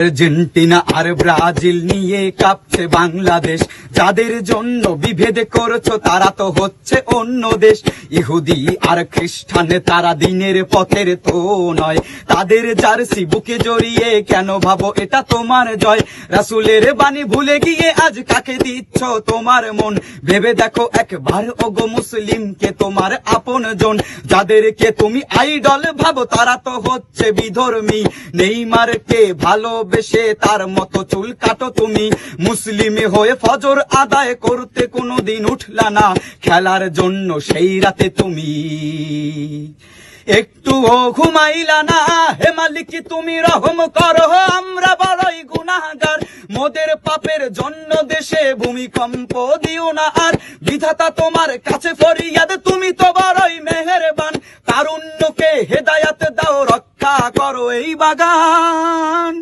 Argentina আর Brazil নিয়ে কাঁপছে বাংলাদেশ, যাদের জন্য বিভেদ করছো তারা তো হচ্ছে অন্য দেশ। ইহুদি আর খ্রিস্টান তারা দিনের পথের তো নয়, তাদের জার্সি বুকে জড়িয়ে কেন ভাবো এটা তোমার জয়। রাসূলের বাণী ভুলে গিয়ে আজ কাকে দিচ্ছ তোমার মন, ভেবে দেখো একবার ওগো মুসলিমকে তোমার আপন জন। যাদেরকে তুমি আইডল ভাবো তারা তো হচ্ছে বিধর্মী, নেইমারকে ভালোবেসে তার মতো চুল কাটো তুমি। মুসলিমে হয়ে ফজর আদায় করতে কোনোদিন উঠলা না, খেলার জন্য সেই রাতে তুমি একটুও ঘুমাইলা না। হে মালিক তুমি রহম করো, আমরা বড়ই গুনাহগার, মোদের পাপের জন্য দেশে ভূমিকম্প দিও না আর। বিধাতা তোমার কাছে ফরিয়াদ, তুমি তো বড়ই মেহেরবান, তারুণ্যকে হেদায়াত দাও, রক্ষা করো এই বাগান।